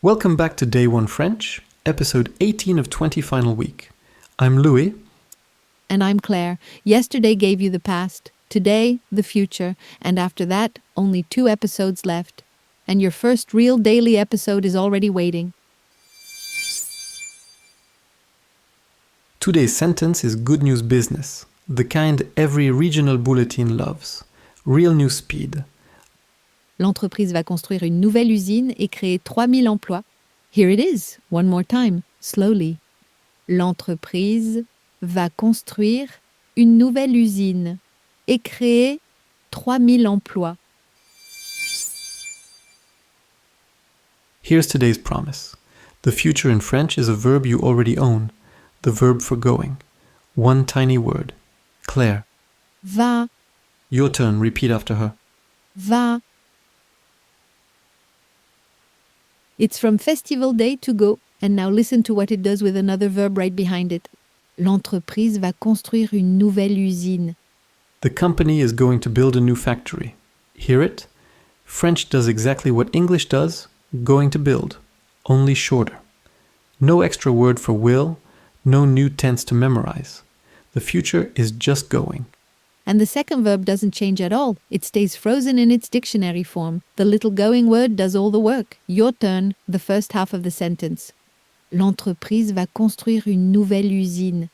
Welcome back to Day 1 French, episode 18 of 20 final week. I'm Louis. And I'm Claire. Yesterday gave you the past, today the future, and after that, only 2 episodes left. And your first real daily episode is already waiting. Today's sentence is good news business, the kind every regional bulletin loves. Real news speed. L'entreprise va construire une nouvelle usine et créer 3000 emplois. Here it is, one more time, slowly. L'entreprise va construire une nouvelle usine et créer 3000 emplois. Here's today's promise. The future in French is a verb you already own, the verb for going. One tiny word. Claire. Va, Your turn, repeat after her. va. It's from festival day to go, and now listen to what it does with another verb right behind it. L'entreprise va construire une nouvelle usine. The company is going to build a new factory. Hear it? French does exactly what English does, going to build, only shorter. No extra word for will, no new tense to memorize. The future is just going. And the second verb doesn't change at all. It stays frozen in its dictionary form. The little going word does all the work. Your turn, the first half of the sentence. L'entreprise va construire une nouvelle usine.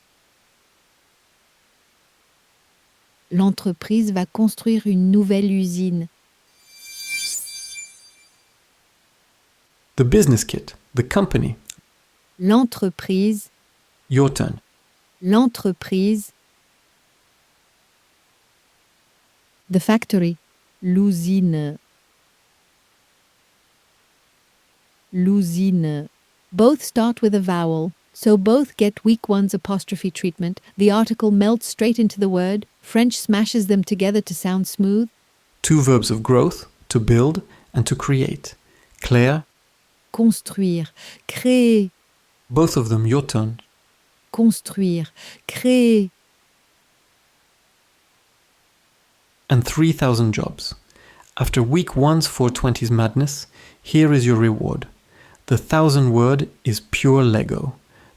L'entreprise va construire une nouvelle usine. The business kit, the company. L'entreprise, Your turn. l'entreprise. The factory, l'usine. L'usine. Both start with a vowel, so both get weak one's apostrophe treatment. The article melts straight into the word. French smashes them together to sound smooth. 2 verbs of growth, to build and to create. Claire, Construire, créer, both of them, your turn. construire, créer. And 3,000 jobs. After week 1's 420s madness, here is your reward. The 1,000 word is pure Lego.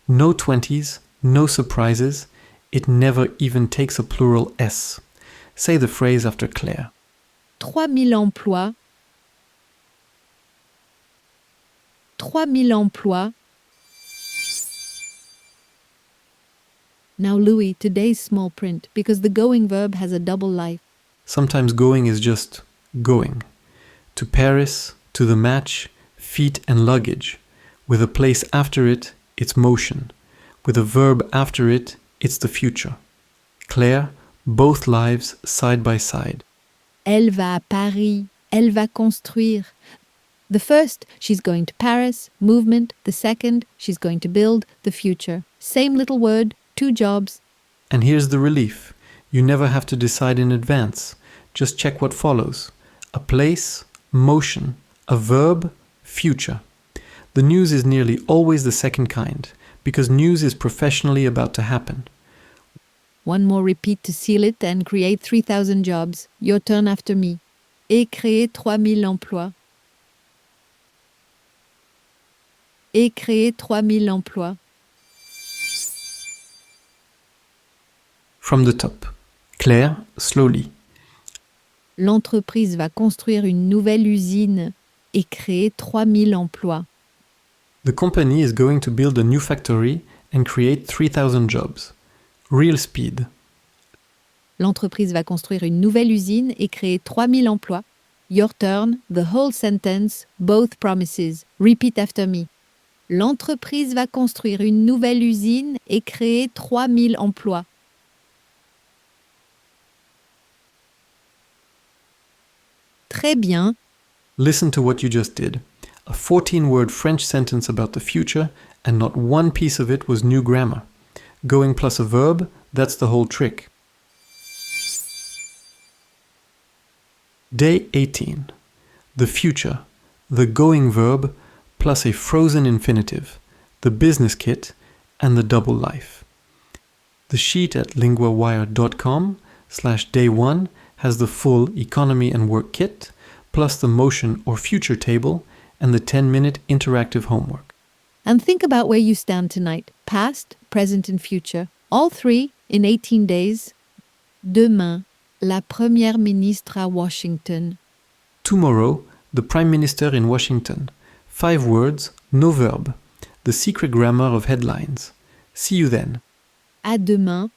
No 20s, no surprises. It never even takes a plural S. Say the phrase after Claire. 3000 emplois. 3000 emplois. Now, Louis, today's small print, because the going verb has a double life. Sometimes going is just going. To Paris, to the match, feet and luggage. With a place after it, it's motion. With a verb after it, it's the future. Claire, both lives side by side. Elle va à Paris. Elle va construire. The first, she's going to Paris, movement. The second, she's going to build, the future. Same little word, 2 jobs. And here's the relief. You never have to decide in advance. Just check what follows. A place, motion. A verb, future. The news is nearly always the second kind, because news is professionally about to happen. One more repeat to seal it and create 3,000 jobs. Your turn after me. Et créer 3000 emplois. Et créer 3000 emplois. From the top. Claire, slowly. L'entreprise va construire une nouvelle usine et créer 3000 emplois. The company is going to build a new factory and create 3,000 jobs. Real speed. L'entreprise va construire une nouvelle usine et créer 3000 emplois. Your turn, the whole sentence, both promises. Repeat after me. L'entreprise va construire une nouvelle usine et créer 3000 emplois. Très bien. Listen to what you just did. A 14-word French sentence about the future, and not one piece of it was new grammar. Going plus a verb, that's the whole trick. Day 18. The future, the going verb, plus a frozen infinitive, the business kit, and the double life. The sheet at LinguaWire.com/day1 has the full economy and work kit, plus the motion or future table, and the 10-minute interactive homework. And think about where you stand tonight, past, present and future, all three in 18 days. Demain, la première ministre à Washington. Tomorrow, the Prime Minister in Washington. 5 words, no verb. The secret grammar of headlines. See you then. À demain,